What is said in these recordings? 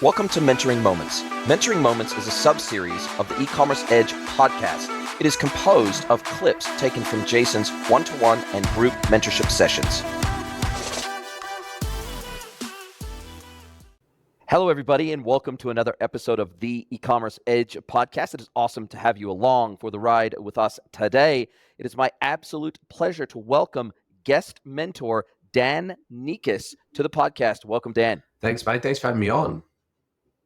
Welcome to Mentoring Moments. Mentoring Moments is a sub-series of the E-Commerce Edge podcast. It is composed of clips taken from Jason's one-to-one and group mentorship sessions. Hello, everybody, and welcome to another episode of the E-Commerce Edge podcast. It is awesome to have you along for the ride with us today. It is my absolute pleasure to welcome guest mentor Dan NIKAS to the podcast. Welcome, Dan. Thanks, mate. Thanks for having me on.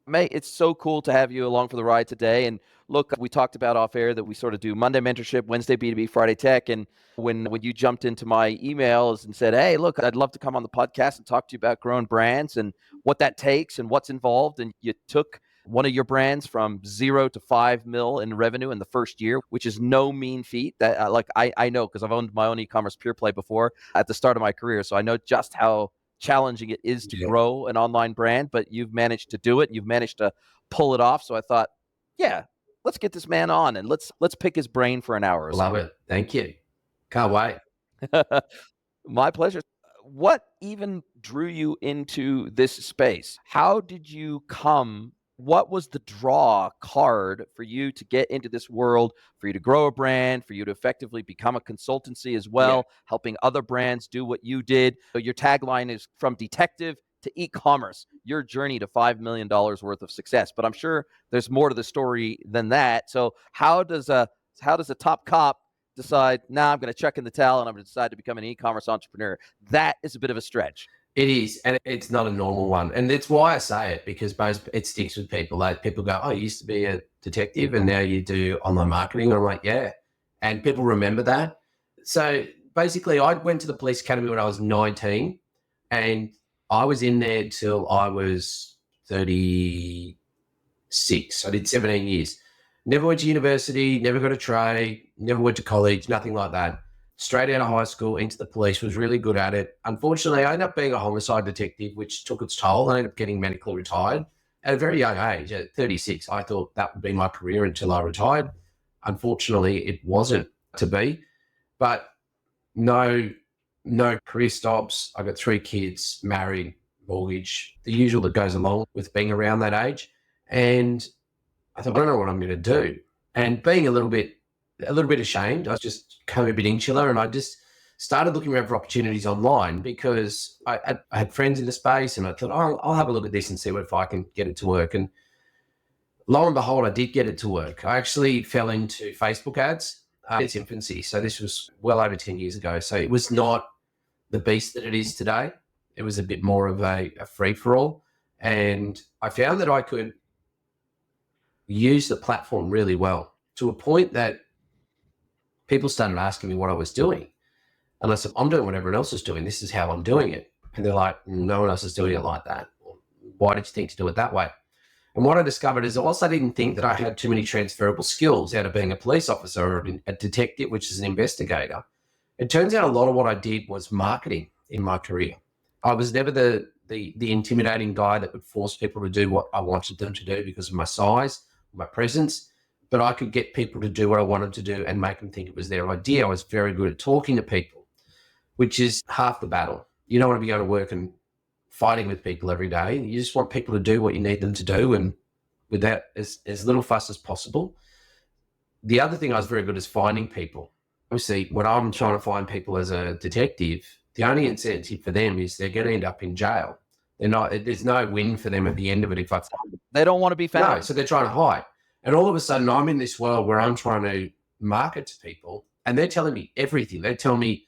Mate, it's so cool to have you along for the ride today. And look, we talked about off air that we sort of do Monday mentorship, Wednesday B2B, Friday tech. And when you jumped into my emails and said, hey, look, I'd love to come on the podcast and talk to you about growing brands and what that takes and what's involved. And you took one of your brands from 0 to 5 mil in revenue in the first year, which is no mean feat. That I know because I've owned my own e-commerce pure play before at the start of my career. So I know just how challenging it is to grow an online brand, but you've managed to do it. You've managed to pull it off. So I thought, yeah, let's get this man on and let's pick his brain for an hour or so. Love it. Thank you. Can't wait. My pleasure. What even drew you into this space? How did you come? What was the draw card for you to get into this world, for you to grow a brand, for you to effectively become a consultancy as well, helping other brands do what you did? So your tagline is from detective to e-commerce, your journey to $5 million worth of success. But I'm sure there's more to the story than that. So how does a top cop decide, I'm going to chuck in the towel and I'm going to decide to become an e-commerce entrepreneur? That is a bit of a stretch. It is, and it's not a normal one. And that's why I say it, because it sticks with people. Like people go, oh, you used to be a detective and now you do online marketing. And I'm like, yeah. And people remember that. So basically I went to the police academy when I was 19 and I was in there till I was 36. I did 17 years. Never went to university, never got a trade, never went to college, nothing like that. Straight out of high school into the police, was really good at it. Unfortunately, I ended up being a homicide detective, which took its toll. I ended up getting medically retired at a very young age, at 36. I thought that would be my career until I retired. Unfortunately, it wasn't to be, but no career stops. I got 3 kids, married, mortgage, the usual that goes along with being around that age. And I thought, I don't know what I'm going to do. And being a little bit ashamed, I was just kind of a bit insular, and I just started looking around for opportunities online because I had friends in the space, and I thought, I'll have a look at this and see if I can get it to work. And lo and behold, I did get it to work. I actually fell into Facebook ads in its infancy. So this was well over 10 years ago. So it was not the beast that it is today. It was a bit more of a free-for-all. And I found that I could use the platform really well, to a point that people started asking me what I was doing. And I said, I'm doing what everyone else is doing. This is how I'm doing it. And they're like, no one else is doing it like that. Why did you think to do it that way? And what I discovered is, whilst I didn't think that I had too many transferable skills out of being a police officer or a detective, which is an investigator, it turns out a lot of what I did was marketing in my career. I was never the intimidating guy that would force people to do what I wanted them to do because of my size, my presence. But I could get people to do what I wanted to do and make them think it was their idea. I was very good at talking to people, which is half the battle. You don't want to be going to work and fighting with people every day. You just want people to do what you need them to do, and with that, as little fuss as possible. The other thing I was very good is finding people. Obviously, when I'm trying to find people as a detective, the only incentive for them is they're going to end up in jail. There's no win for them at the end of it. They don't want to be found. No, so they're trying to hide. And all of a sudden, I'm in this world where I'm trying to market to people, and they're telling me everything. They tell me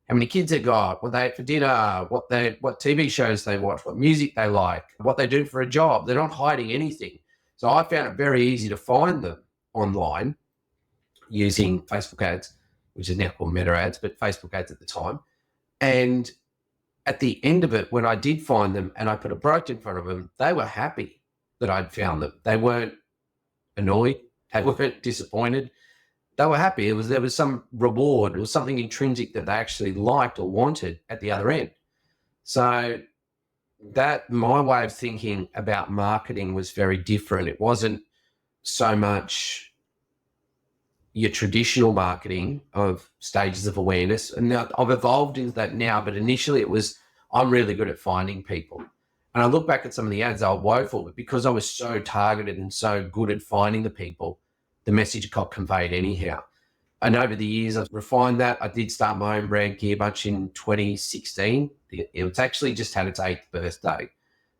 how many kids they got, what they ate for dinner, what TV shows they watch, what music they like, what they do for a job. They're not hiding anything. So I found it very easy to find them online using Facebook ads, which is now called Meta ads, but Facebook ads at the time. And at the end of it, when I did find them and I put a product in front of them, they were happy that I'd found them. They weren't annoyed, they weren't disappointed. They were happy. There was some reward. It was something intrinsic that they actually liked or wanted at the other end. So that my way of thinking about marketing was very different. It wasn't so much your traditional marketing of stages of awareness. And now I've evolved into that now, but initially it was, I'm really good at finding people. And I look back at some of the ads, they were woeful, but because I was so targeted and so good at finding the people, the message got conveyed anyhow. And over the years, I've refined that. I did start my own brand, Gearbunch, in 2016. It's actually just had its 8th birthday.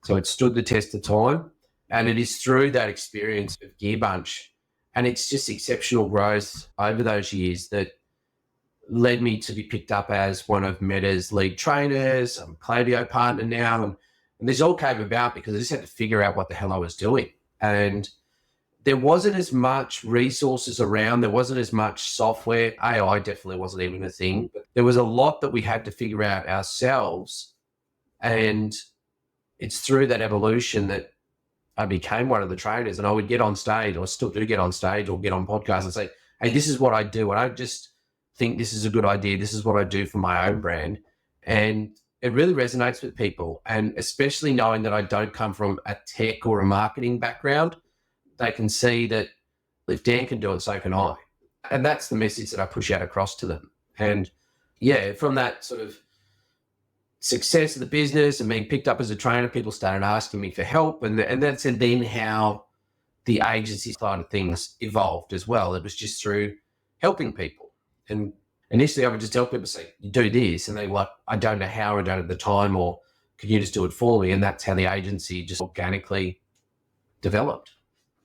So it stood the test of time. And it is through that experience of Gearbunch, and it's just exceptional growth over those years that led me to be picked up as one of Meta's lead trainers. I'm a Klaviyo partner now. And this all came about because I just had to figure out what the hell I was doing. And there wasn't as much resources around. There wasn't as much software. AI definitely wasn't even a thing. But there was a lot that we had to figure out ourselves. And it's through that evolution that I became one of the trainers, and I would get on stage, or still do get on stage or get on podcasts and say, hey, this is what I do. I don't just think this is a good idea. This is what I do for my own brand. And it really resonates with people. And especially knowing that I don't come from a tech or a marketing background, they can see that if Dan can do it, so can I. And that's the message that I push out across to them. And yeah, from that sort of success of the business and being picked up as a trainer, people started asking me for help. And that's then how the agency side of things evolved as well. It was just through helping people. And initially I would just tell people, say, you do this. And they were like, I don't know how, I don't have the time, or can you just do it for me? And that's how the agency just organically developed.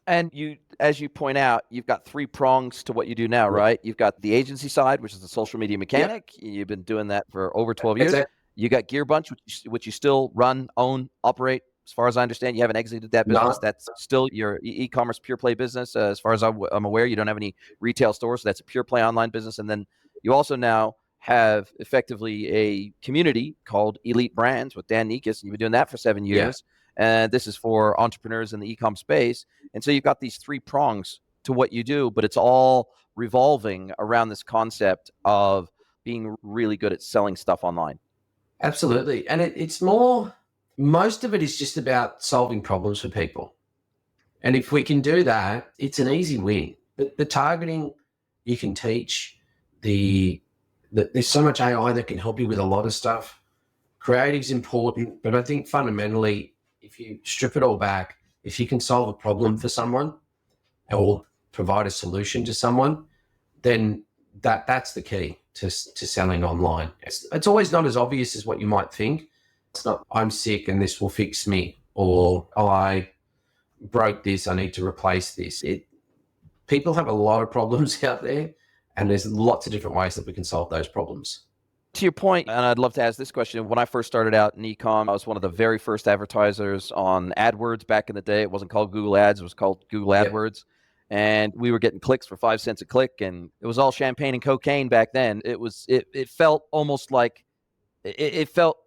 And you, as you point out, you've got 3 prongs to what you do now, right? You've got the agency side, which is the social media mechanic. Yep. You've been doing that for over 12 years. You got Gearbunch, which you still run, own, operate. As far as I understand, you haven't exited that business. No. That's still your e-commerce pure play business. As far as I'm aware, you don't have any retail stores. So that's a pure play online business. And then you also now have effectively a community called Elite Brands with Dan NIKAS. And you've been doing that for 7 years. Yeah. And this is for entrepreneurs in the e-com space. And so you've got these 3 prongs to what you do, but it's all revolving around this concept of being really good at selling stuff online. Absolutely. And it's more, most of it is just about solving problems for people. And if we can do that, it's an easy win. The targeting you can teach, there's so much AI that can help you with a lot of stuff. Creative's important, but I think fundamentally, if you strip it all back, if you can solve a problem for someone or provide a solution to someone, then that's the key to selling online. It's always not as obvious as what you might think. It's not, I'm sick and this will fix me, or I broke this, I need to replace this. People have a lot of problems out there, and there's lots of different ways that we can solve those problems. To your point, and I'd love to ask this question. When I first started out in e-com, I was one of the very first advertisers on AdWords back in the day. It wasn't called Google Ads, it was called Google AdWords. And we were getting clicks for 5 cents a click, and it was all champagne and cocaine back then. It felt almost like it felt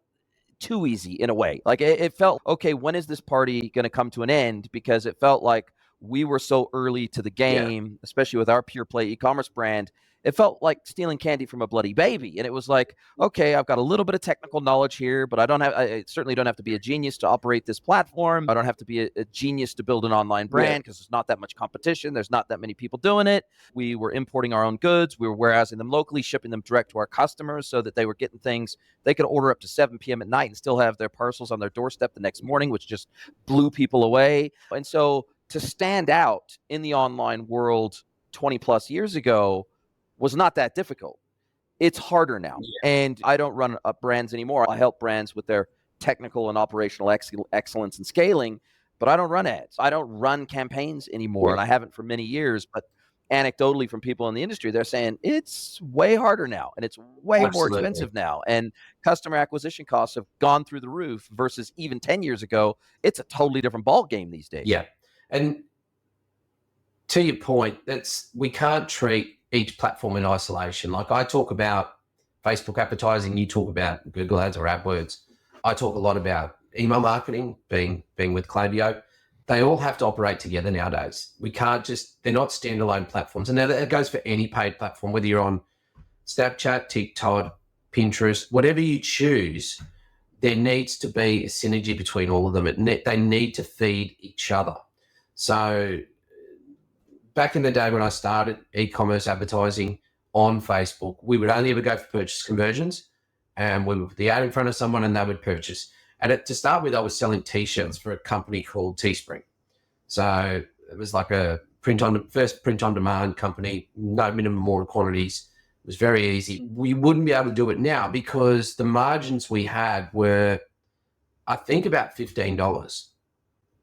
too easy in a way. Like it felt, okay, when is this party going to come to an end? Because it felt like we were so early to the game, especially with our pure play e-commerce brand. It felt like stealing candy from a bloody baby. And it was like, okay, I've got a little bit of technical knowledge here, but I certainly don't have to be a genius to operate this platform. I don't have to be a genius to build an online brand because there's not that much competition. There's not that many people doing it. We were importing our own goods. We were warehousing them locally, shipping them direct to our customers so that they were getting things. They could order up to 7 p.m. at night and still have their parcels on their doorstep the next morning, which just blew people away. And so to stand out in the online world 20 plus years ago was not that difficult. It's harder now. And I don't run brands anymore. I help brands with their technical and operational excellence and scaling, but I don't run ads. I don't run campaigns anymore, and I haven't for many years. But anecdotally from people in the industry, they're saying it's way harder now, and it's way more expensive now. And customer acquisition costs have gone through the roof versus even 10 years ago. It's a totally different ball game these days. Yeah. And to your point, we can't treat each platform in isolation. Like I talk about Facebook advertising, you talk about Google Ads or AdWords. I talk a lot about email marketing, being with Klaviyo. They all have to operate together nowadays. We can't they're not standalone platforms. And now that goes for any paid platform, whether you're on Snapchat, TikTok, Pinterest, whatever you choose, there needs to be a synergy between all of them. They need to feed each other. So back in the day when I started e-commerce advertising on Facebook, we would only ever go for purchase conversions, and we would put the ad in front of someone and they would purchase. And to start with, I was selling T-shirts for a company called Teespring. So it was like a first print on demand company, no minimum order quantities. It was very easy. We wouldn't be able to do it now because the margins we had were, I think, about $15.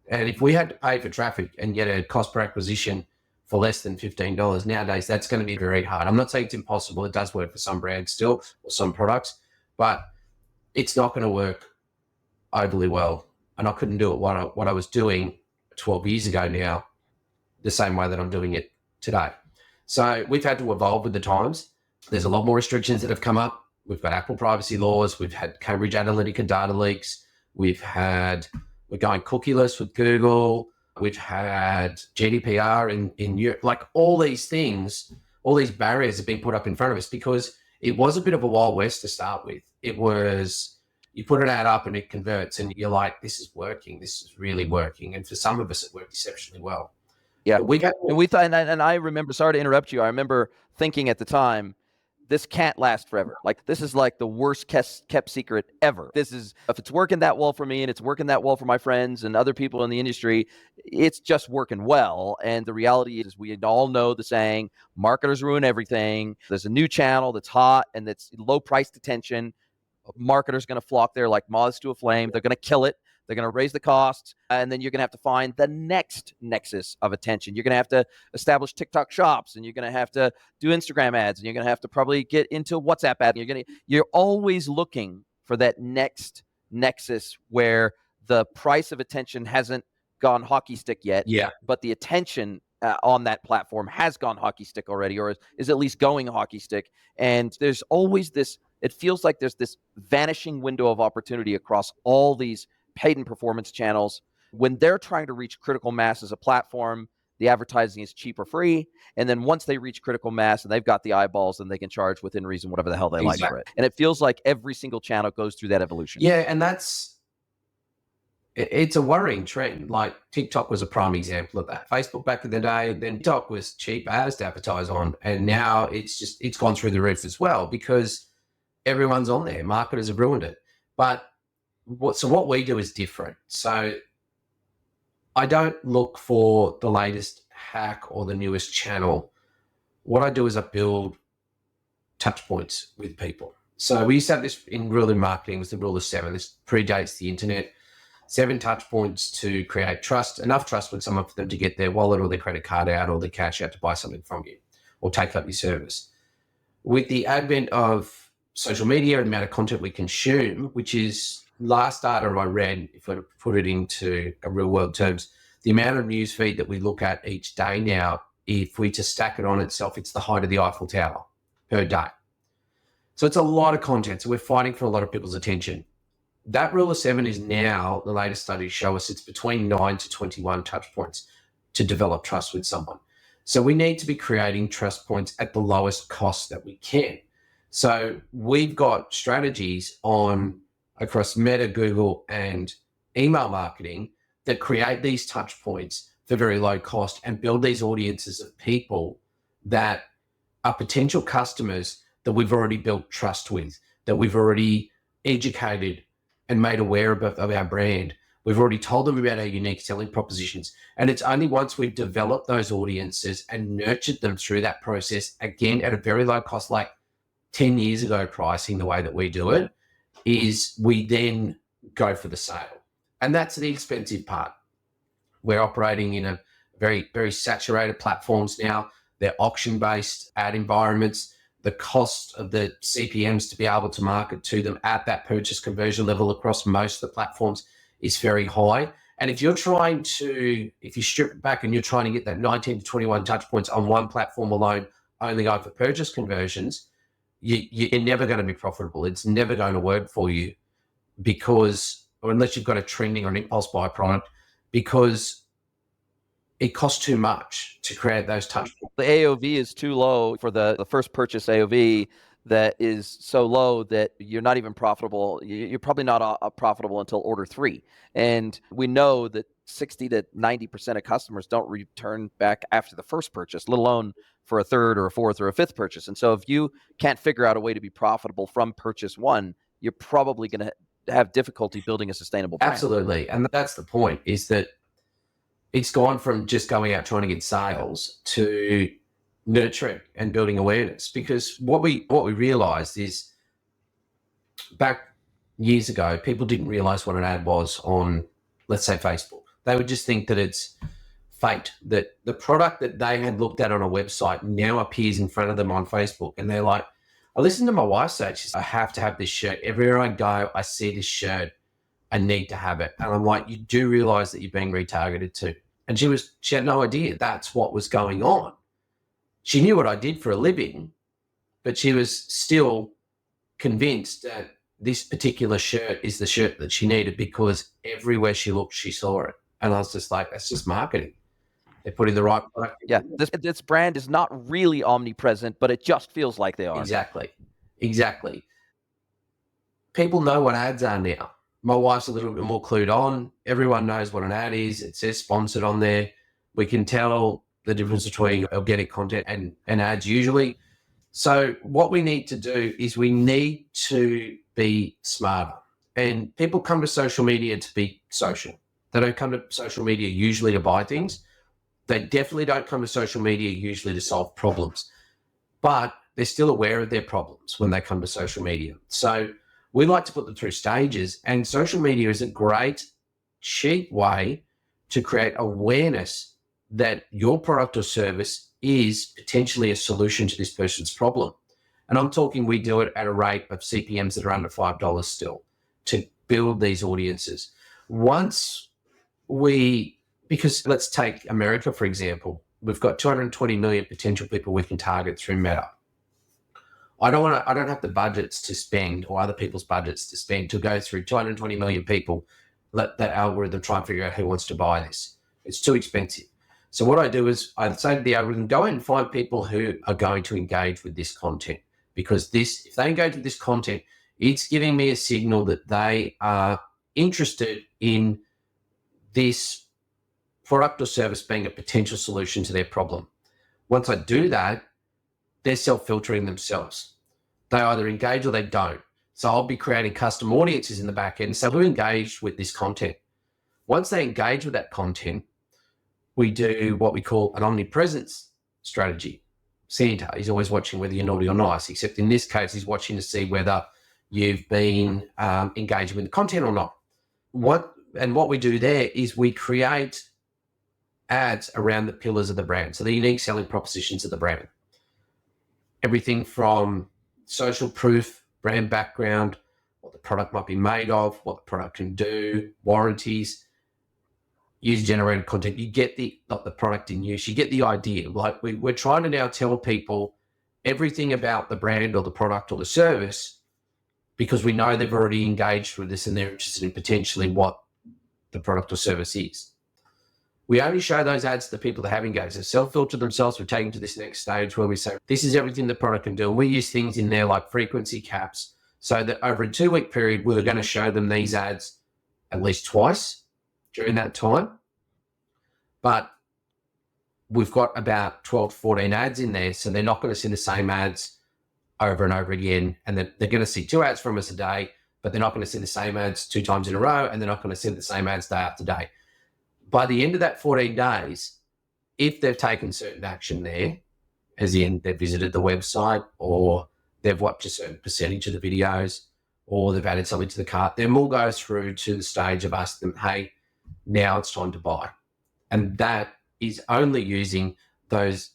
And if we had to pay for traffic and get a cost per acquisition for less than $15 nowadays, that's going to be very hard. I'm not saying it's impossible. It does work for some brands still or some products, but it's not going to work overly well. And I couldn't do it what I was doing 12 years ago now, the same way that I'm doing it today. So we've had to evolve with the times. There's a lot more restrictions that have come up. We've got Apple privacy laws. We've had Cambridge Analytica data leaks. We're going cookieless with Google. We've had GDPR in Europe. Like all these things, all these barriers have been put up in front of us because it was a bit of a Wild West to start with. It was, you put an ad up and it converts and you're like, this is working. This is really working. And for some of us, it worked exceptionally well. Yeah. We thought, and I remember, sorry to interrupt you. I remember thinking at the time, this can't last forever. Like, this is like the worst kept secret ever. This is, if it's working that well for me and it's working that well for my friends and other people in the industry, it's just working well. And the reality is, we all know the saying, marketers ruin everything. There's a new channel that's hot and that's low priced attention. Marketers going to flock there like moths to a flame. They're going to kill it. They're going to raise the costs, and then you're going to have to find the next nexus of attention. You're going to have to establish TikTok shops, and you're going to have to do Instagram ads, and you're going to have to probably get into WhatsApp ads. You're always looking for that next nexus where the price of attention hasn't gone hockey stick yet, but the attention on that platform has gone hockey stick already, or is at least going hockey stick. And there's always this, it feels like there's this vanishing window of opportunity across all these paid and performance channels. When they're trying to reach critical mass as a platform, the advertising is cheap or free. And then once they reach critical mass and they've got the eyeballs, then they can charge within reason whatever the hell they like for it. And it feels like every single channel goes through that evolution. Yeah, and it's a worrying trend. Like TikTok was a prime example of that. Facebook back in the day, then TikTok was cheap as to advertise on. And now it's gone through the roof as well because everyone's on there. Marketers have ruined it. But what we do is different. So I don't look for the latest hack or the newest channel. What I do is I build touch points with people. So we used to have this in rule marketing, it was the rule of 7. This predates the internet. 7 touch points to create trust, enough trust with someone for them to get their wallet or their credit card out or their cash out to buy something from you or take up your service. With the advent of social media and the amount of content we consume, which is last data I read, if I put it into a real world terms, the amount of news feed that we look at each day now, if we just stack it on itself, it's the height of the Eiffel Tower per day. So it's a lot of content. So we're fighting for a lot of people's attention. That rule of 7 is now, the latest studies show us, it's between 9 to 21 touch points to develop trust with someone. So we need to be creating trust points at the lowest cost that we can. So we've got strategies across Meta, Google, and email marketing that create these touch points for very low cost and build these audiences of people that are potential customers that we've already built trust with, that we've already educated and made aware of our brand. We've already told them about our unique selling propositions. And it's only once we've developed those audiences and nurtured them through that process, again, at a very low cost, like 10 years ago pricing, the way that we do it, is we then go for the sale. And that's the expensive part. We're operating in a very, very saturated platforms now. They're auction-based ad environments. The cost of the CPMs to be able to market to them at that purchase conversion level across most of the platforms is very high. And if you strip it back and you're trying to get that 19 to 21 touch points on one platform alone, only over purchase conversions, you're never going to be profitable. It's never going to work for you unless you've got a trending or an impulse buy product, because it costs too much to create those touch points. The AOV is too low for the first purchase AOV, that is so low that you're not even profitable. You're probably not profitable until order 3. And we know that 60 to 90% of customers don't return back after the first purchase, let alone for a third or a fourth or a fifth purchase. And so if you can't figure out a way to be profitable from purchase 1, you're probably going to have difficulty building a sustainable brand. Absolutely. And that's the point, is that it's gone from just going out trying to get sales to nurturing and building awareness. Because what we realized is, back years ago, people didn't realize what an ad was on, let's say, Facebook. They would just think that it's fate, that the product that they had looked at on a website now appears in front of them on Facebook. And they're like, I listened to my wife say, she says, I have to have this shirt. Everywhere I go, I see this shirt. I need to have it. And I'm like, you do realize that you're being retargeted to. And she had no idea that's what was going on. She knew what I did for a living, but she was still convinced that this particular shirt is the shirt that she needed, because everywhere she looked, she saw it. And I was just like, that's just marketing. They're putting the right product. Yeah, this brand is not really omnipresent, but it just feels like they are. Exactly. People know what ads are now. My wife's a little bit more clued on. Everyone knows what an ad is. It says sponsored on there. We can tell the difference between organic content and ads usually. So what we need to do is we need to be smarter. And people come to social media to be social. They don't come to social media usually to buy things. They definitely don't come to social media usually to solve problems, but they're still aware of their problems when they come to social media. So we like to put them through stages, and social media is a great, cheap way to create awareness that your product or service is potentially a solution to this person's problem. And I'm talking, we do it at a rate of CPMs that are under $5 still to build these audiences. Because let's take America, for example. We've got 220 million potential people we can target through Meta. I don't have the budgets to spend, or other people's budgets to spend, to go through 220 million people, let that algorithm try and figure out who wants to buy this. It's too expensive. So what I do is I say to the algorithm, go and find people who are going to engage with this content, because if they engage with this content, it's giving me a signal that they are interested in this product or service being a potential solution to their problem. Once I do that, they're self-filtering themselves. They either engage or they don't. So I'll be creating custom audiences in the back end. So who engaged with this content? Once they engage with that content, we do what we call an omnipresence strategy. Santa is always watching whether you're naughty or nice, except in this case, he's watching to see whether you've been engaging with the content or not. What we do there is we create ads around the pillars of the brand. So the unique selling propositions of the brand. Everything from social proof, brand background, what the product might be made of, what the product can do, warranties, user-generated content. You get not the product in use, you get the idea. Like we're trying to now tell people everything about the brand or the product or the service, because we know they've already engaged with this and they're interested in potentially what the product or service is. We only show those ads to the people that have engaged. They self-filter themselves. We're taking to this next stage where we say, this is everything the product can do. And we use things in there like frequency caps, so that over a 2-week period, we're going to show them these ads at least twice during that time. But we've got about 12 to 14 ads in there, so they're not going to see the same ads over and over again. And they're going to see 2 ads from us a day, but they're not going to see the same ads 2 times in a row, and they're not going to see the same ads day after day. By the end of that 14 days, if they've taken certain action there, as in they've visited the website, or they've watched a certain percentage of the videos, or they've added something to the cart, then we'll go through to the stage of asking them, hey, now it's time to buy. And that is only using those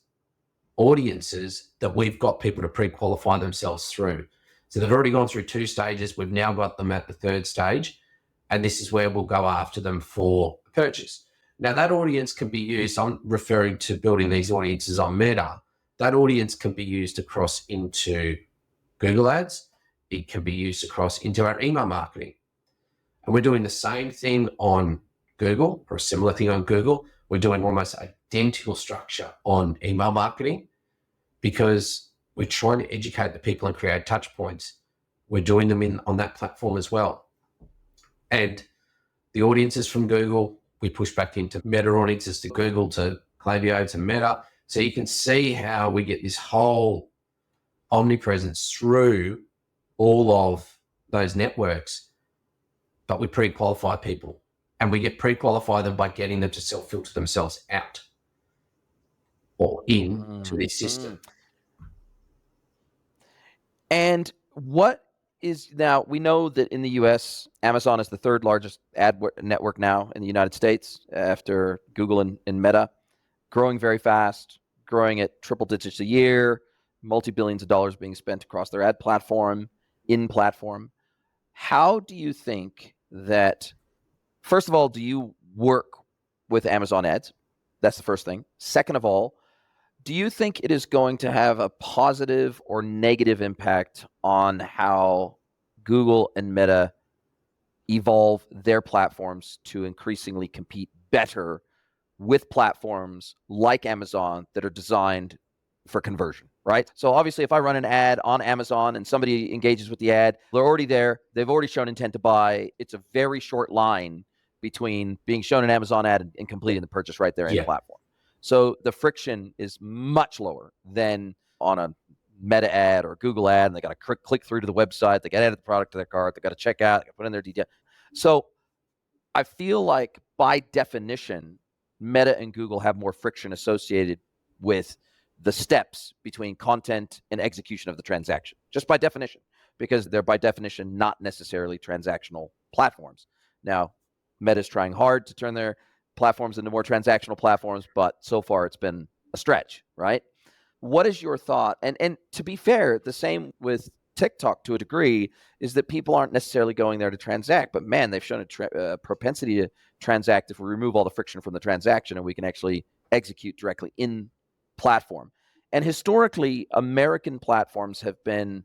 audiences that we've got people to pre-qualify themselves through. So they've already gone through 2 stages. We've now got them at the 3rd stage. And this is where we'll go after them for purchase. Now, that audience can be used, I'm referring to building these audiences on Meta. That audience can be used across into Google Ads. It can be used across into our email marketing. And we're doing the same thing on Google, or a similar thing on Google. We're doing almost identical structure on email marketing, because we're trying to educate the people and create touch points. We're doing them on that platform as well. And the audiences from Google, we push back into Meta audiences, to Google, to Klaviyo, to Meta. So you can see how we get this whole omnipresence through all of those networks. but we pre-qualify people, and we get pre-qualify them by getting them to self-filter themselves out or in to this system. And what is now, we know that in the US, Amazon is the third largest ad network now in the United States after Google and Meta, growing very fast, growing at triple digits a year, multi-billions of dollars being spent across their ad platform, in platform. How do you think that, first of all, do you work with Amazon ads? That's the first thing. Second of all, do you think it is going to have a positive or negative impact on how Google and Meta evolve their platforms to increasingly compete better with platforms like Amazon that are designed for conversion, right? So obviously, if I run an ad on Amazon and somebody engages with the ad, they're already there. They've already shown intent to buy. It's a very short line between being shown an Amazon ad and completing the purchase right there in the platform. So the friction is much lower than on a Meta ad or Google ad, and they got to click through to the website. They got to add the product to their cart. They got to check out. They got to put in their detail. So I feel like by definition, Meta and Google have more friction associated with the steps between content and execution of the transaction, just by definition, because they're by definition not necessarily transactional platforms. Now, Meta's trying hard to turn their platforms into more transactional platforms, but so far it's been a stretch, right? What is your thought? And to be fair, the same with TikTok to a degree is that people aren't necessarily going there to transact, but man, they've shown a propensity to transact if we remove all the friction from the transaction and we can actually execute directly in platform. And historically, American platforms have been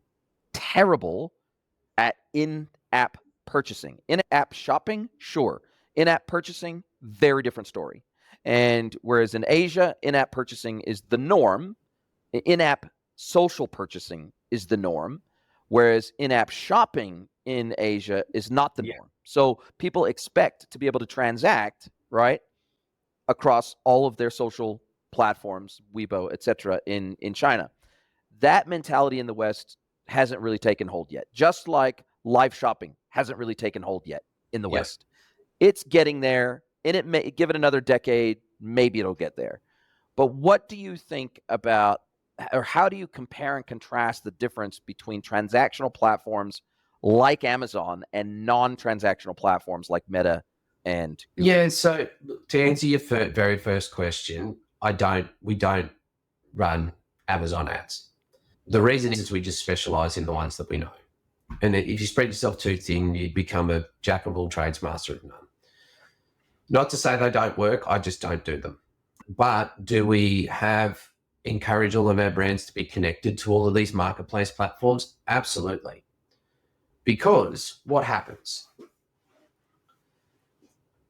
terrible at in-app purchasing. In-app shopping, sure. In-app purchasing, very different story. And whereas in Asia, in-app purchasing is the norm, in-app social purchasing is the norm, whereas in-app shopping in Asia is not the norm. So people expect to be able to transact, right, across all of their social platforms, Weibo, et cetera, in China. That mentality in the West hasn't really taken hold yet, just like live shopping hasn't really taken hold yet in the West. It's getting there, and it may give it another decade, maybe it'll get there. But what do you think about, or how do you compare and contrast the difference between transactional platforms like Amazon and non-transactional platforms like Meta and Google? Yeah, so to answer your very first question, we don't run Amazon ads. The reason is we just specialize in the ones that we know. And if you spread yourself too thin, you become a jack of all trades, master of none. Not to say they don't work, I just don't do them. But do we encourage all of our brands to be connected to all of these marketplace platforms? Absolutely. Because what happens?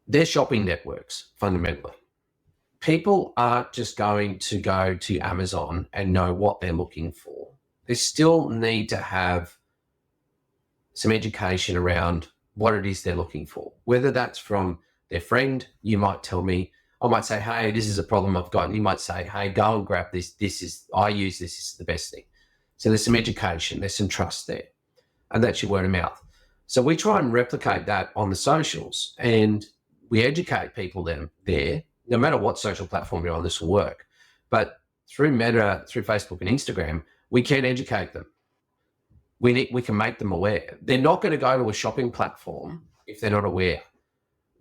They're shopping networks, fundamentally. People aren't just going to go to Amazon and know what they're looking for. They still need to have some education around what it is they're looking for, whether that's from their friend. You might tell me, I might say, hey, this is a problem I've got. And you might say, hey, go and grab this. I use this is the best thing. So there's some education, there's some trust there. And that's your word of mouth. So we try and replicate that on the socials, and we educate people then there, no matter what social platform you're on, this will work. But through Meta, through Facebook and Instagram, we can educate them. We can make them aware. They're not going to go to a shopping platform if they're not aware.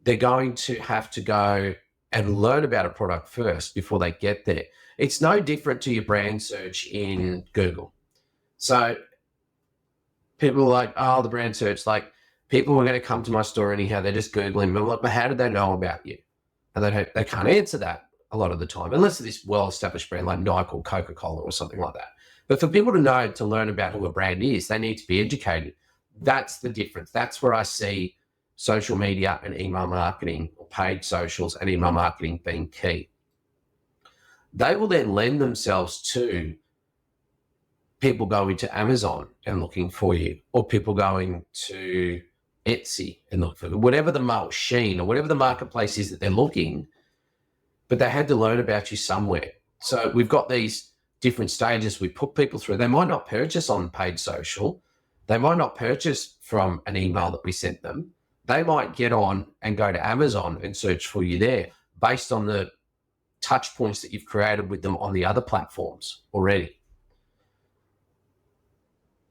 They're going to have to go and learn about a product first before they get there. It's no different to your brand search in Google. So people are like, oh, the brand search, like people are going to come to my store anyhow. They're just Googling. I'm like, but how did they know about you? And they can't answer that a lot of the time, unless it's this well-established brand like Nike or Coca-Cola or something like that. But for people to learn about who a brand is, they need to be educated. That's the difference. That's where I see social media and email marketing, or paid socials and email marketing being key. They will then lend themselves to people going to Amazon and looking for you, or people going to Etsy and look for you, whatever the machine or whatever the marketplace is that they're looking, but they had to learn about you somewhere. So we've got these different stages we put people through. They might not purchase on paid social. They might not purchase from an email that we sent them. they might get on and go to Amazon and search for you there based on the touch points that you've created with them on the other platforms already.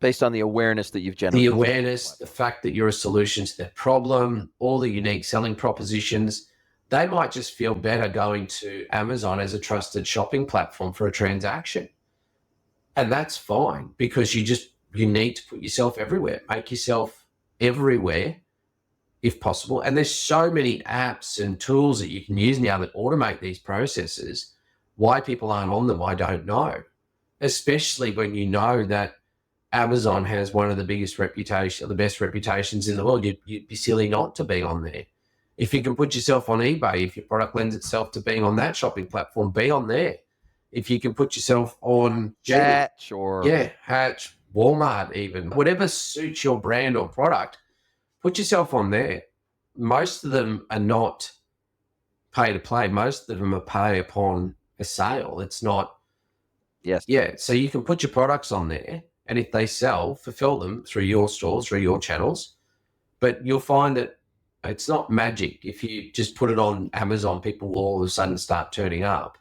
Based on the awareness that you've The generated. awareness, the fact that you're a solution to their problem, all the unique selling propositions, they might just feel better going to Amazon as a trusted shopping platform for a transaction. And that's fine, because you need to put yourself everywhere, make yourself everywhere if possible. And there's so many apps and tools that you can use now that automate these processes. Why people aren't on them, I don't know, especially when you know that Amazon has one of the the best reputations in the world. You'd be silly not to be on there. If you can put yourself on eBay, if your product lends itself to being on that shopping platform, be on there. If you can put yourself on Hatch or Hatch, Walmart, even whatever suits your brand or product, put yourself on there. Most of them are not pay to play. Most of them are pay upon a sale. It's not. Yes. Yeah. So you can put your products on there, and if they sell, fulfill them through your stores, through your channels. But you'll find that it's not magic. If you just put it on Amazon, people will all of a sudden start turning up.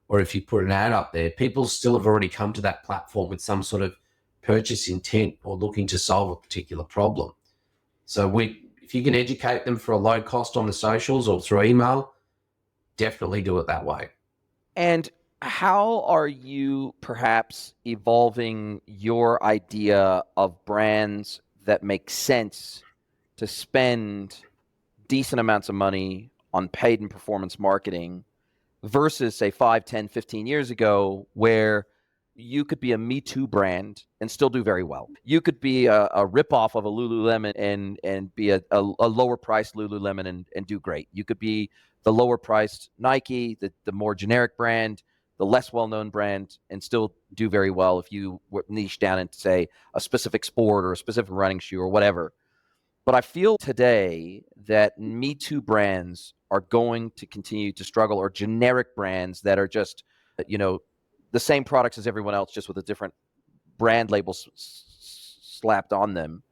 Or if you put an ad up there, people still have already come to that platform with some sort of purchase intent or looking to solve a particular problem. So if you can educate them for a low cost on the socials or through email, definitely do it that way. And how are you perhaps evolving your idea of brands that make sense to spend decent amounts of money on paid and performance marketing versus, say, 5, 10, 15 years ago, where you could be a Me Too brand and still do very well. You could be a ripoff of a Lululemon and be a lower priced Lululemon and do great. You could be the lower priced Nike, the more generic brand, the less well-known brand, and still do very well if you niche down into, say, a specific sport or a specific running shoe or whatever. But I feel today that Me Too brands are going to continue to struggle, or generic brands that are just, the same products as everyone else, just with a different brand label slapped on them.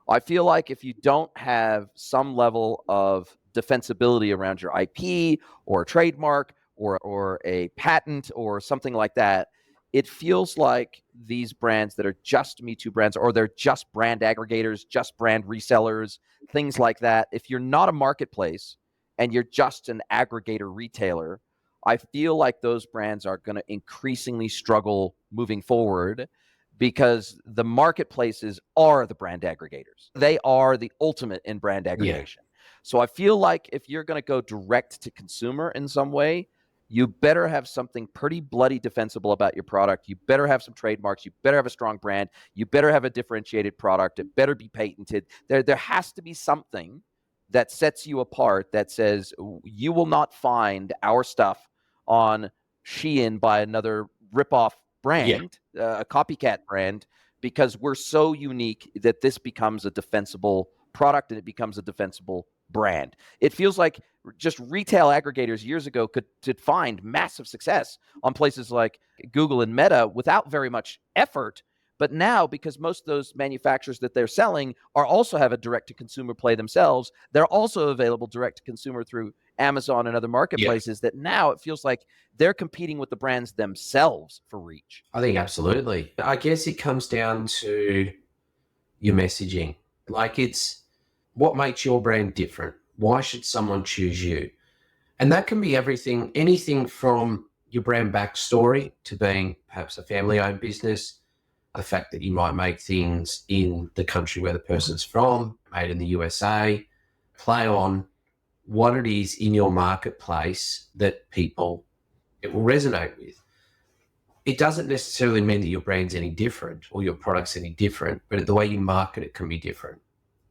I feel like if you don't have some level of defensibility around your IP or a trademark or a patent or something like that, it feels like these brands that are just Me Too brands, or they're just brand aggregators, just brand resellers, things like that. If you're not a marketplace and you're just an aggregator retailer, I feel like those brands are going to increasingly struggle moving forward, because the marketplaces are the brand aggregators. They are the ultimate in brand aggregation. Yeah. So I feel like if you're going to go direct to consumer in some way, you better have something pretty bloody defensible about your product. You better have some trademarks. You better have a strong brand. You better have a differentiated product. It better be patented. There has to be something that sets you apart, that says you will not find our stuff on Shein by another ripoff brand, a copycat brand, because we're so unique that this becomes a defensible product and it becomes a defensible brand. It feels like just retail aggregators years ago could find massive success on places like Google and Meta without very much effort. But now, because most of those manufacturers that they're selling also have a direct-to-consumer play themselves, they're also available direct-to-consumer through Amazon and other marketplaces, that now it feels like they're competing with the brands themselves for reach. I think absolutely. I guess it comes down to your messaging. Like, it's what makes your brand different. Why should someone choose you? And that can be everything, anything from your brand backstory to being perhaps a family-owned business, the fact that you might make things in the country where the person's from, made in the USA, play on what it is in your marketplace that it will resonate with. It doesn't necessarily mean that your brand's any different or your product's any different, but the way you market it can be different.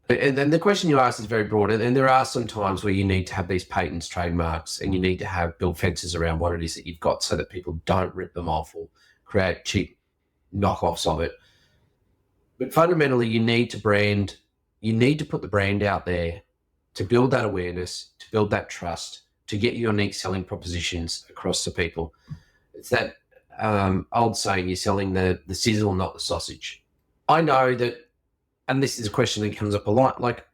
And then the question you asked is very broad, and there are some times where you need to have these patents, trademarks, and you need to build fences around what it is that you've got so that people don't rip them off or create cheap knockoffs of it. But fundamentally, you need to put the brand out there to build that awareness, to build that trust, to get your unique selling propositions across to people. It's that old saying, you're selling the sizzle, not the sausage. I know that, and this is a question that comes up a lot, like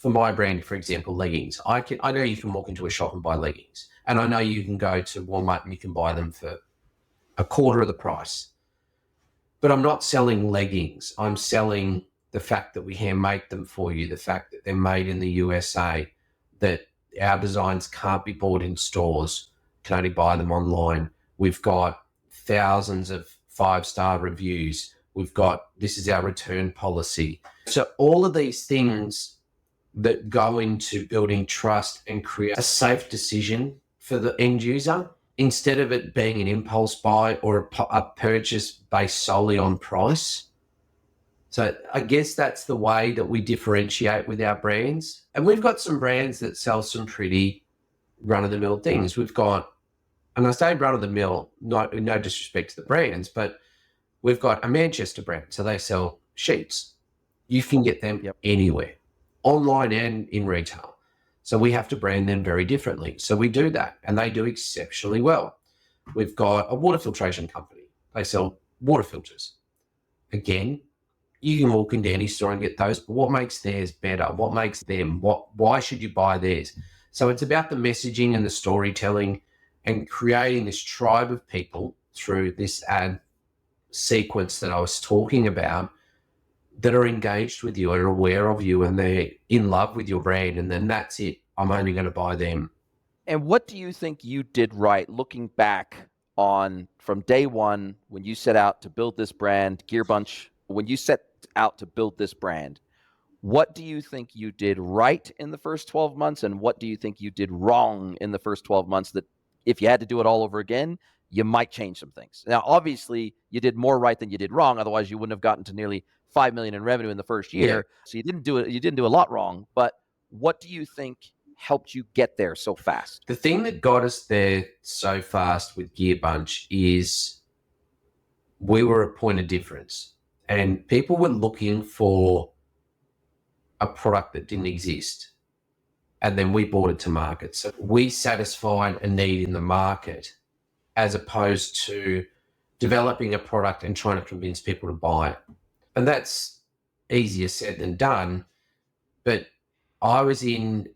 for my brand, for example, leggings. I know you can walk into a shop and buy leggings, and I know you can go to Walmart and you can buy them for a quarter of the price. But I'm not selling leggings. I'm selling the fact that we hand make them for you, the fact that they're made in the USA, that our designs can't be bought in stores, can only buy them online. We've got thousands of 5-star reviews. We've got, this is our return policy. So all of these things that go into building trust and create a safe decision for the end user, instead of it being an impulse buy or a purchase based solely on price. So I guess that's the way that we differentiate with our brands. And we've got some brands that sell some pretty run-of-the-mill things. We've got, and I say run-of-the-mill, no disrespect to the brands, but we've got a Manchester brand. So they sell sheets. You can get them anywhere, online and in retail. So we have to brand them very differently. So we do that, and they do exceptionally well. We've got a water filtration company. They sell water filters. Again, you can walk into any store and get those, but what makes theirs better? What makes them? Why should you buy theirs? So it's about the messaging and the storytelling and creating this tribe of people through this ad sequence that I was talking about, that are engaged with you, are aware of you, and they're in love with your brand. And then that's it. I'm only going to buy them. And what do you think you did right, looking back on from day one when you set out to build this brand, Gearbunch, when you set out to build this brand, what do you think you did right in the first 12 months? And what do you think you did wrong in the first 12 months that if you had to do it all over again, you might change some things? Now, obviously, you did more right than you did wrong. Otherwise, you wouldn't have gotten to nearly $5 million in revenue in the first year. Yeah. So you didn't do a lot wrong. But what do you think helped you get there so fast? The thing that got us there so fast with Gearbunch is we were a point of difference, and people were looking for a product that didn't exist, and then we brought it to market. So we satisfied a need in the market, as opposed to developing a product and trying to convince people to buy it. And that's easier said than done. But I was in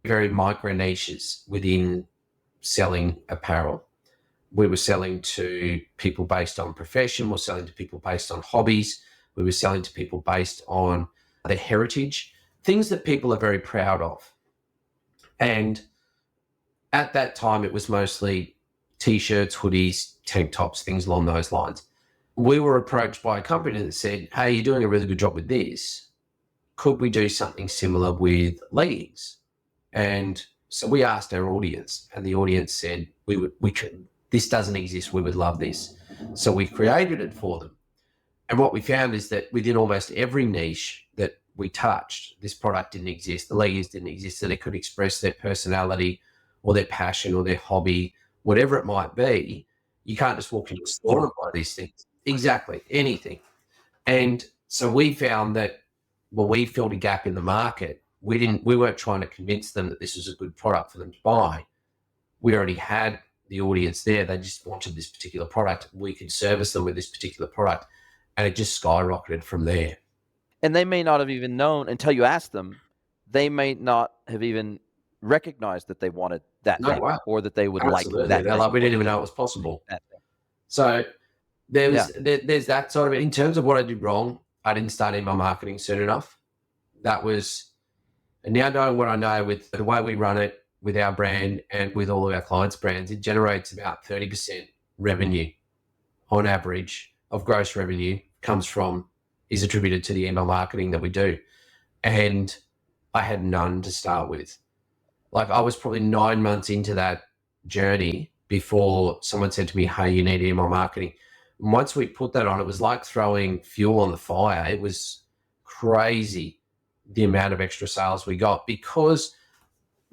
very micro niches within selling apparel. We were selling to people based on profession. We're selling to people based on hobbies. We were selling to people based on their heritage, things that people are very proud of. And at that time, it was mostly T-shirts, hoodies, tank tops, things along those lines. We were approached by a company that said, hey, you're doing a really good job with this. Could we do something similar with leggings? And so we asked our audience, and the audience said, we could, this doesn't exist, we would love this. So we created it for them. And what we found is that within almost every niche that we touched, this product didn't exist. The leggings didn't exist, so they could express their personality or their passion or their hobby, whatever it might be. You can't just walk into a store and buy these things. Exactly, anything. And so we found that, well, we filled a gap in the market. We weren't trying to convince them that this was a good product for them to buy. We already had the audience there. They just wanted this particular product. We could service them with this particular product, and it just skyrocketed from there. And they may not have even known until you asked them. They may not have even recognized that they wanted that thing, or that they would Absolutely. like that. They're like, we didn't even know it was possible. So there's that sort of it. In terms of what I did wrong, I didn't start email marketing soon enough. That was, and now knowing what I know with the way we run it with our brand and with all of our clients' brands, it generates about 30% revenue on average of gross revenue is attributed to the email marketing that we do. And I had none to start with. Like, I was probably 9 months into that journey before someone said to me, hey, you need email marketing. And once we put that on, it was like throwing fuel on the fire. It was crazy the amount of extra sales we got, because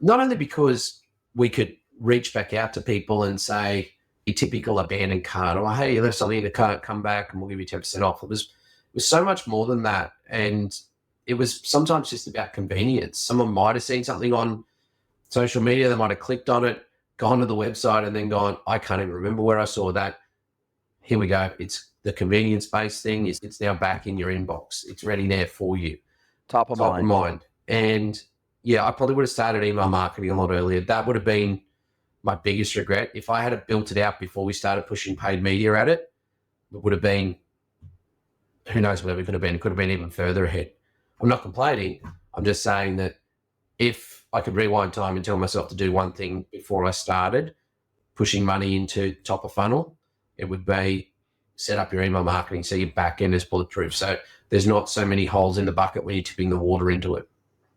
not only because we could reach back out to people and say a typical abandoned cart, or hey, you left something in the cart, come back and we'll give you 10% off. It was so much more than that. And it was sometimes just about convenience. Someone might have seen something on social media, they might have clicked on it, gone to the website, and then gone, I can't even remember where I saw that. Here we go. It's the convenience-based thing. It's now back in your inbox. It's ready there for you. Top of mind. And Yeah, I probably would have started email marketing a lot earlier. That would have been my biggest regret. If I had built it out before we started pushing paid media at it, it would have been, who knows where we could have been. It could have been even further ahead. I'm not complaining. I'm just saying that if I could rewind time and tell myself to do one thing before I started pushing money into top of funnel, it would be set up your email marketing so your back end is bulletproof. So there's not so many holes in the bucket when you're tipping the water into it.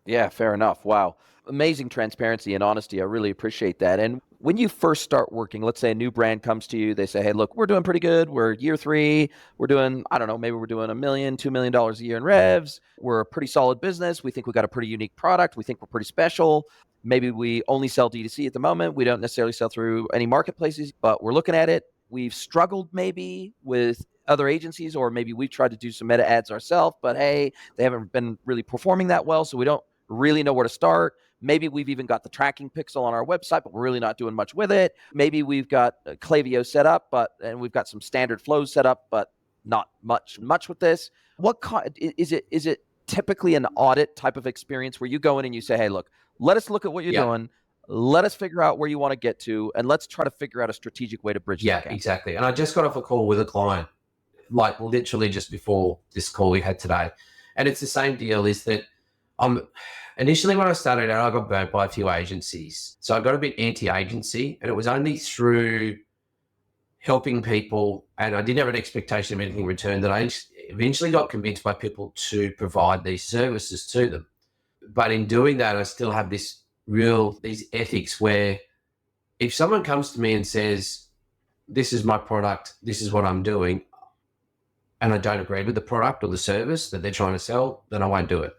Yeah, fair enough. Wow. Amazing transparency and honesty. I really appreciate that. And when you first start working, let's say a new brand comes to you, they say, hey, look, we're doing pretty good. We're year 3. We're doing, I don't know, maybe we're doing $1 million, $2 million a year in revs. We're a pretty solid business. We think we got a pretty unique product. We think we're pretty special. Maybe we only sell D2C at the moment. We don't necessarily sell through any marketplaces, but we're looking at it. We've struggled maybe with other agencies, or maybe we've tried to do some meta ads ourselves, but hey, they haven't been really performing that well. So we don't really know where to start. Maybe we've even got the tracking pixel on our website, but we're really not doing much with it. Maybe we've got Klaviyo set up, and we've got some standard flows set up, but not much with this. What is it? Is it typically an audit type of experience where you go in and you say, hey, look, let us look at what you're doing. Let us figure out where you want to get to, and let's try to figure out a strategic way to bridge that gap. Exactly. And I just got off a call with a client, like literally just before this call we had today. And it's the same deal, is that initially when I started out, I got burnt by a few agencies. So I got a bit anti-agency, and it was only through helping people, and I didn't have an expectation of anything in return, that I eventually got convinced by people to provide these services to them. But in doing that, I still have these ethics where if someone comes to me and says, this is my product, this is what I'm doing, and I don't agree with the product or the service that they're trying to sell, then I won't do it.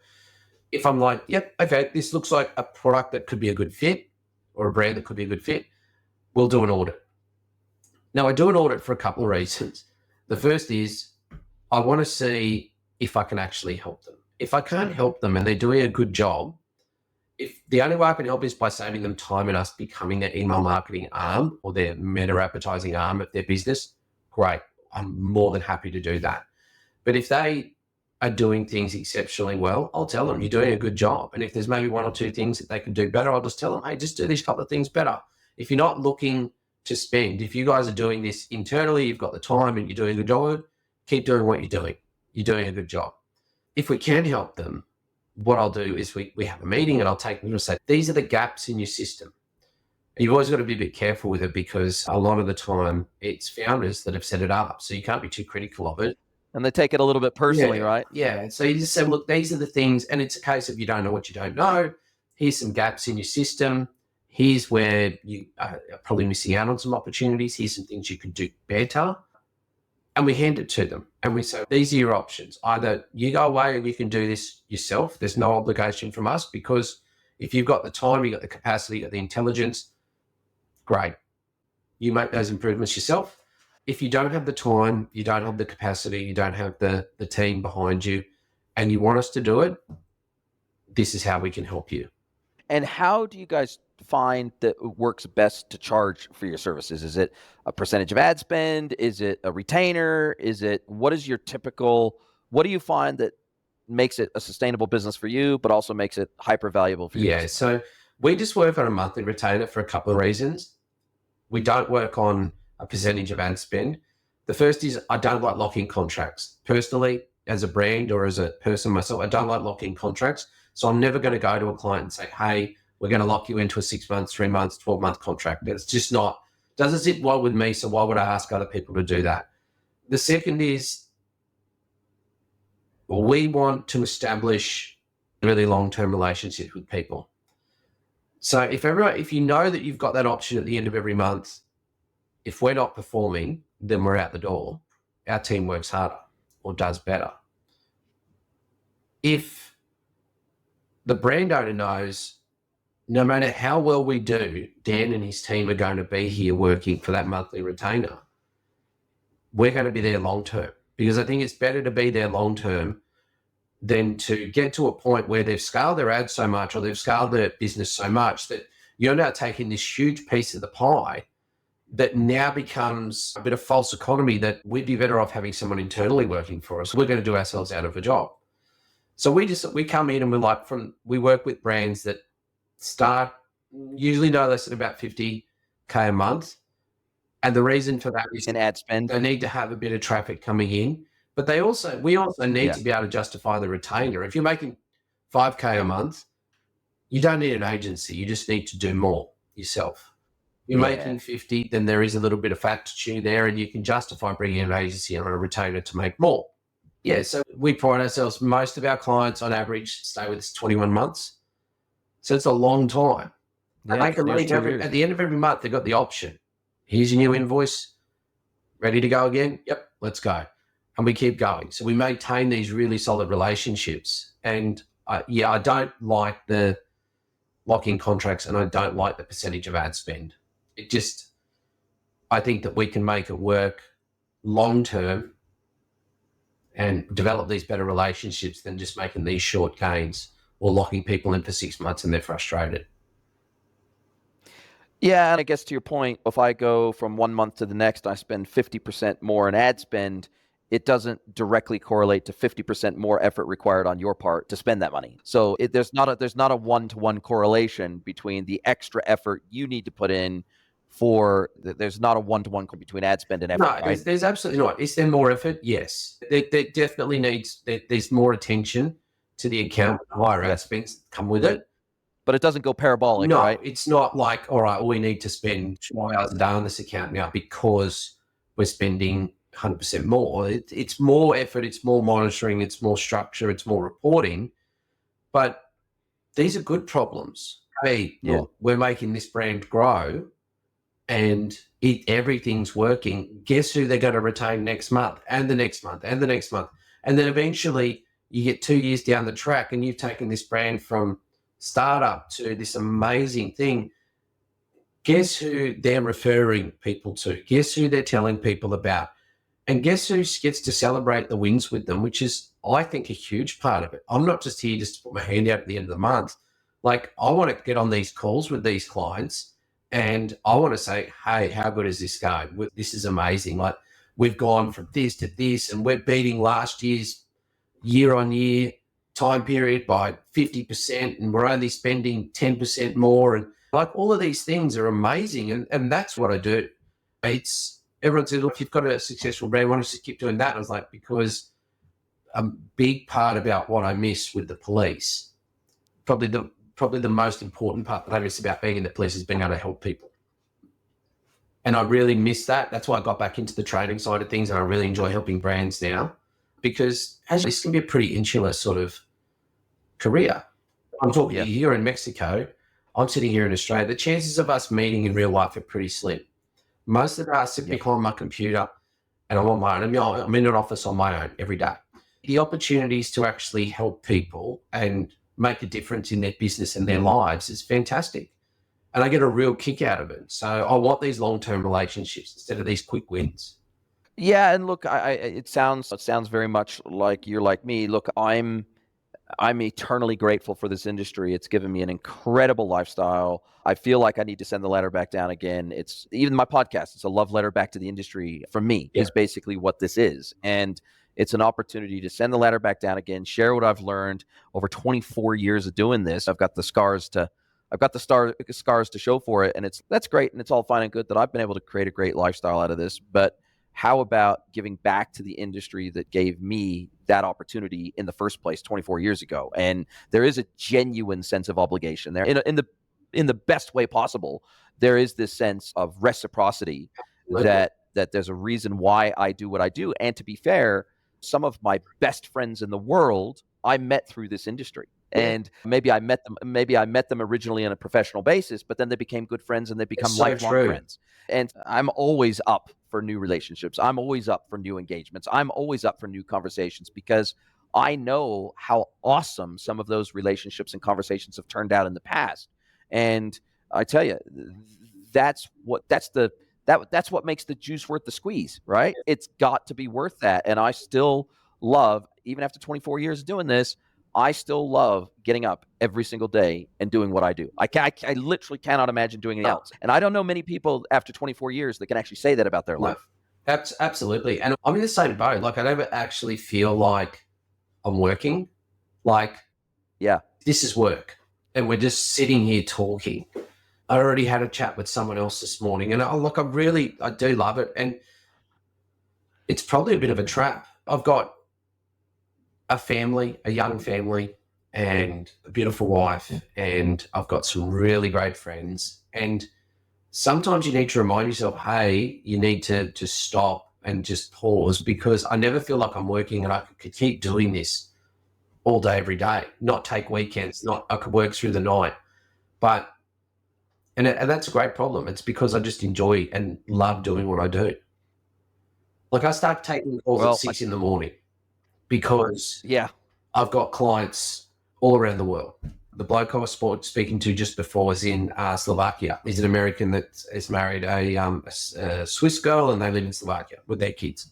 If I'm like, yep, okay, this looks like a product that could be a good fit, or a brand that could be a good fit, we'll do an audit. Now, I do an audit for a couple of reasons. The first is I want to see if I can actually help them. If I can't help them and they're doing a good job, if the only way I can help is by saving them time and us becoming their email marketing arm or their meta advertising arm of their business, great. I'm more than happy to do that. But if they are doing things exceptionally well, I'll tell them you're doing a good job. And if there's maybe one or two things that they could do better, I'll just tell them, hey, just do these couple of things better. If you're not looking to spend, if you guys are doing this internally, you've got the time and you're doing a good job, keep doing what you're doing. You're doing a good job. If we can help them, what I'll do is we have a meeting and I'll take them and say, these are the gaps in your system. You've always got to be a bit careful with it, because a lot of the time it's founders that have set it up. So you can't be too critical of it. And they take it a little bit personally, right? Yeah. So you just say, look, these are the things. And it's a case of you don't know what you don't know. Here's some gaps in your system. Here's where you are probably missing out on some opportunities. Here's some things you could do better. And we hand it to them. And we say, these are your options. Either you go away and you can do this yourself. There's no obligation from us, because if you've got the time, you've got the capacity, you've got the intelligence, great. You make those improvements yourself. If you don't have the time, you don't have the capacity, you don't have the team behind you, and you want us to do it, this is how we can help you. And how do you guys find that it works best to charge for your services? Is it a percentage of ad spend? Is it a retainer? What is your typical, what do you find that makes it a sustainable business for you, but also makes it hyper valuable for you? Yeah, so we just work on a monthly retainer for a couple of reasons. We don't work on a percentage of ad spend. The first is I don't like locking contracts. Personally, as a brand or as a person myself, I don't like locking contracts. So I'm never going to go to a client and say, hey, we're going to lock you into a 6 months, 3 months, 12-month contract. It's just not, doesn't sit well with me. So why would I ask other people to do that? The second is we want to establish really long-term relationships with people. So if you know that you've got that option at the end of every month, if we're not performing, then we're out the door. Our team works harder or does better. If the brand owner knows no matter how well we do, Dan and his team are going to be here working for that monthly retainer, we're going to be there long term, because I think it's better to be there long term than to get to a point where they've scaled their ads so much or they've scaled their business so much that you're now taking this huge piece of the pie that now becomes a bit of false economy, that we'd be better off having someone internally working for us. We're going to do ourselves out of a job. So we come in and we work with brands that start usually no less than about 50K a month. And the reason for that is In ad spend. they need to have a bit of traffic coming in, but we also need to be able to justify the retainer. If you're making 5K a month, you don't need an agency. You just need to do more yourself. You're making 50, then there is a little bit of fat to chew there, and you can justify bringing in an agency and a retainer to make more. Yeah, so we pride ourselves. Most of our clients, on average, stay with us 21 months. So it's a long time. Yeah, At the end of every month, they've got the option. Here's your new invoice. Ready to go again? Yep, let's go. And we keep going. So we maintain these really solid relationships. And I don't like the lock-in contracts, and I don't like the percentage of ad spend. I think that we can make it work long-term and develop these better relationships than just making these short gains or locking people in for 6 months and they're frustrated. Yeah, and I guess to your point, if I go from 1 month to the next, I spend 50% more in ad spend, it doesn't directly correlate to 50% more effort required on your part to spend that money. So there's not a one-to-one correlation between the extra effort you need to put in there's not a one-to-one between ad spend and effort, No, right? there's absolutely not. Is there more effort? Yes. There definitely there's more attention to the account. Higher ad spends come with it. But it doesn't go parabolic, No, right? it's not like, all right, we need to spend 2 hours a day on this account now because we're spending 100% more. It's more effort, it's more monitoring, it's more structure, it's more reporting. But these are good problems. Hey, look, we're making this brand grow and everything's working. Guess who they're going to retain next month and the next month and the next month? And then eventually you get 2 years down the track and you've taken this brand from startup to this amazing thing. Guess who they're referring people to? Guess who they're telling people about? And guess who gets to celebrate the wins with them, which is, I think, a huge part of it. I'm not just here just to put my hand out at the end of the month. Like, I want to get on these calls with these clients and I want to say, hey, how good is this going? This is amazing. Like, we've gone from this to this and we're beating last year's year-on-year time period by 50% and we're only spending 10% more. And like, all of these things are amazing. And that's what I do. Everyone said, look, you've got a successful brand, why don't you just keep doing that? I was like, because a big part about what I miss with the police, probably the most important part that I miss about being in the police is being able to help people. And I really miss that. That's why I got back into the training side of things, and I really enjoy helping brands now, because actually this can be a pretty insular sort of career. I'm talking here in Mexico, I'm sitting here in Australia. The chances of us meeting in real life are pretty slim. Most of us sit behind my computer and I'm on my own. I'm in an office on my own every day. The opportunities to actually help people and make a difference in their business and their lives is fantastic. And I get a real kick out of it. So I want these long-term relationships instead of these quick wins. Yeah, and look, it sounds very much like you're like me. Look, I'm eternally grateful for this industry. It's given me an incredible lifestyle. I feel like I need to send the letter back down again. It's even my podcast. It's a love letter back to the industry from me is basically what this is. And it's an opportunity to send the letter back down again, share what I've learned over 24 years of doing this. I've got the scars to show for it. And that's great. And it's all fine and good that I've been able to create a great lifestyle out of this. But how about giving back to the industry that gave me that opportunity in the first place 24 years ago? And there is a genuine sense of obligation there in the best way possible. There is this sense of reciprocity that there's a reason why I do what I do. And to be fair, some of my best friends in the world I met through this industry. And maybe I met them originally on a professional basis, but then they became good friends and they become lifelong friends. And I'm always up for new relationships. I'm always up for new engagements. I'm always up for new conversations because I know how awesome some of those relationships and conversations have turned out in the past. And I tell you, that's what makes the juice worth the squeeze, right? It's got to be worth that. And I still love, even after 24 years of doing this, I still love getting up every single day and doing what I do. I literally cannot imagine doing anything else. And I don't know many people after 24 years that can actually say that about their life. Absolutely. And I'm in the same boat. Like, I never actually feel like I'm working. Like, Yeah. this is work. And we're just sitting here talking. I already had a chat with someone else this morning, and I do love it. And it's probably a bit of a trap. I've got a young family, and a beautiful wife, and I've got some really great friends. And sometimes you need to remind yourself, hey, you need to just stop and just pause, because I never feel like I'm working, and I could keep doing this all day, every day, not take weekends, I could work through the night. But, and that's a great problem. It's because I just enjoy and love doing what I do. Like, I start taking calls at 6 in the morning because Yeah. I've got clients all around the world. The bloke I was speaking to just before was in Slovakia. He's an American that has married a Swiss girl, and they live in Slovakia with their kids.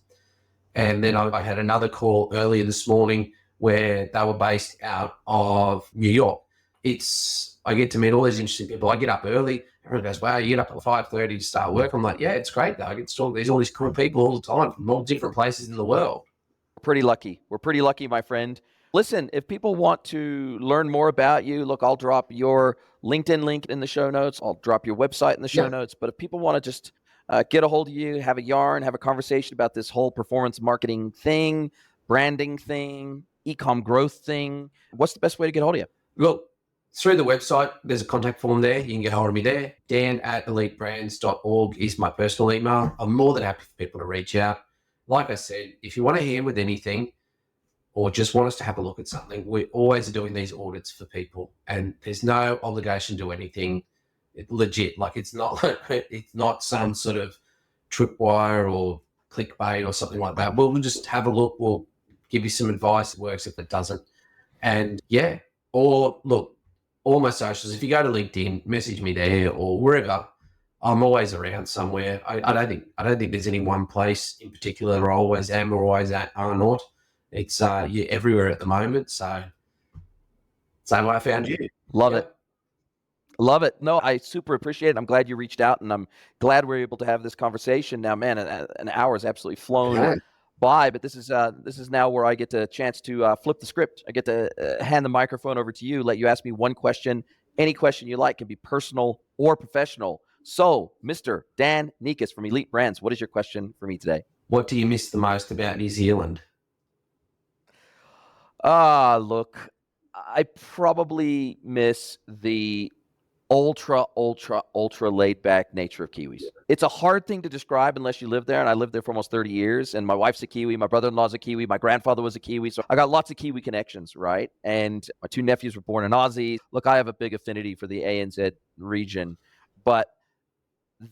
And then I had another call earlier this morning where they were based out of New York. I get to meet all these interesting people. I get up early. Everyone goes, wow, you get up at 5:30 to start work. I'm like, yeah, it's great though. I get to talk to all these cool people all the time from all different places in the world. Pretty lucky. We're pretty lucky, my friend. Listen, if people want to learn more about you, look, I'll drop your LinkedIn link in the show notes. I'll drop your website in the show notes. But if people want to just get a hold of you, have a yarn, have a conversation about this whole performance marketing thing, branding thing, e-com growth thing, what's the best way to get a hold of you? Well, through the website, there's a contact form there. You can get hold of me there. dan@elitebrands.org is my personal email. I'm more than happy for people to reach out. Like I said, if you want a hand with anything, or just want us to have a look at something, we always are doing these audits for people, and there's no obligation to do anything. Legit, like it's not some sort of tripwire or clickbait or something like that. We'll just have a look. We'll give you some advice. It works if it doesn't. And yeah, or look, all my socials, if you go to LinkedIn, message me there or wherever. I'm always around somewhere. I don't think there's any one place in particular where I always am or always are not. It's you're everywhere at the moment. So same way I found you. Love it. Love it. No, I super appreciate it. I'm glad you reached out, and I'm glad we're able to have this conversation. Now, man, an hour has absolutely flown by, but this is now where I get a chance to flip the script. I get to hand the microphone over to you, let you ask me one question. Any question you like, can be personal or professional. So, Mr. Dan NIKAS from Elite Brands, what is your question for me today? What do you miss the most about New Zealand? Look, I probably miss the ultra laid back nature of Kiwis. It's a hard thing to describe unless you live there, and I lived there for almost 30 years, and my wife's a Kiwi, my brother-in-law's a Kiwi, my grandfather was a Kiwi, so I got lots of Kiwi connections, right? And my two nephews were born in Aussie. Look, I have a big affinity for the ANZ region, but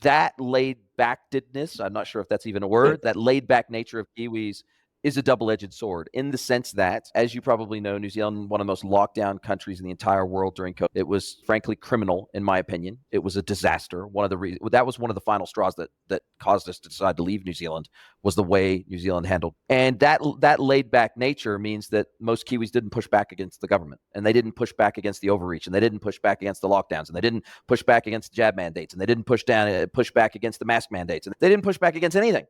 that laid backedness, I'm not sure if that's even a word, that laid back nature of Kiwis is a double-edged sword in the sense that, as you probably know, New Zealand, one of the most locked down countries in the entire world during COVID. It was frankly criminal, in my opinion. It was a disaster. That was one of the final straws that caused us to decide to leave New Zealand, was the way New Zealand handled. And that laid-back nature means that most Kiwis didn't push back against the government, and they didn't push back against the overreach, and they didn't push back against the lockdowns, and they didn't push back against the jab mandates, and they didn't push back against the mask mandates, and they didn't push back against anything.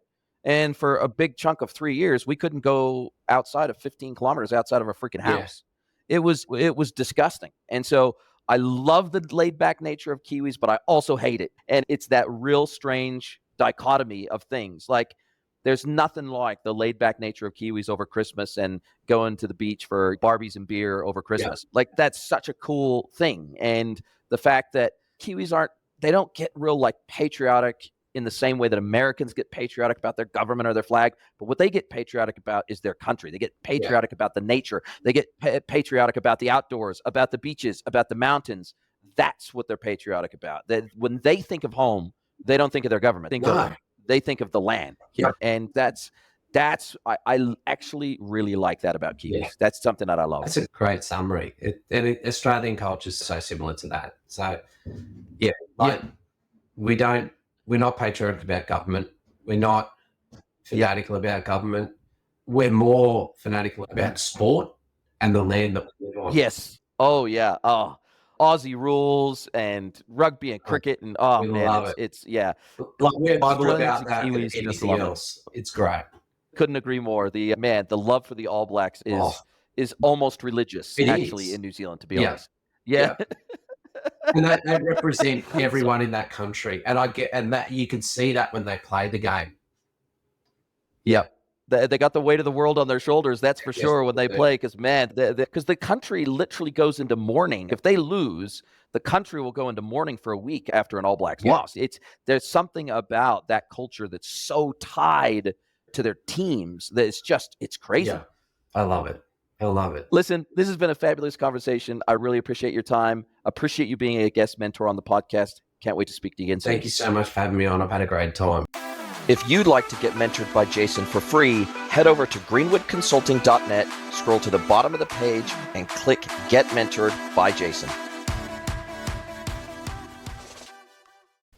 And for a big chunk of 3 years, we couldn't go outside of 15 kilometers outside of a freaking house. Yeah. It was disgusting. And so I love the laid back nature of Kiwis, but I also hate it. And it's that real strange dichotomy of things. Like, there's nothing like the laid back nature of Kiwis over Christmas and going to the beach for Barbies and beer over Christmas. Yeah. Like, that's such a cool thing. And the fact that Kiwis they don't get real like patriotic in the same way that Americans get patriotic about their government or their flag. But what they get patriotic about is their country. They get patriotic about the nature. They get patriotic about the outdoors, about the beaches, about the mountains. That's what they're patriotic about. When they think of home, they don't think of their government. They think of the land. Yeah. And that's I actually really like that about Kiwis. Yeah. That's something that I love. That's a great summary. Australian culture is so similar to that. So, we're not patriotic about government. We're not fanatical about government. We're more fanatical about sport and the land that we live on. Yes. Oh, yeah. Oh, Aussie rules and rugby and cricket. And it's like we're Bible about that and anything else. It's great. Couldn't agree more. The love for the All Blacks is is almost religious, It actually, is. in New Zealand, to be Yeah. honest. Yeah. Yeah. And they represent So everyone in that country. And that you can see that when they play the game. Yeah. Yep. They got the weight of the world on their shoulders, that's for Yes, sure, when they they do. play. Because man, because the country literally goes into mourning. If they lose, the country will go into mourning for a week after an All Blacks Yeah. loss. There's something about that culture that's so tied to their teams that it's crazy. Yeah. I love it. I love it. Listen, this has been a fabulous conversation. I really appreciate your time. Appreciate you being a guest mentor on the podcast. Can't wait to speak to you again soon. Thank you so much for having me on. I've had a great time. If you'd like to get mentored by Jason for free, head over to greenwoodconsulting.net, scroll to the bottom of the page, and click Get Mentored by Jason.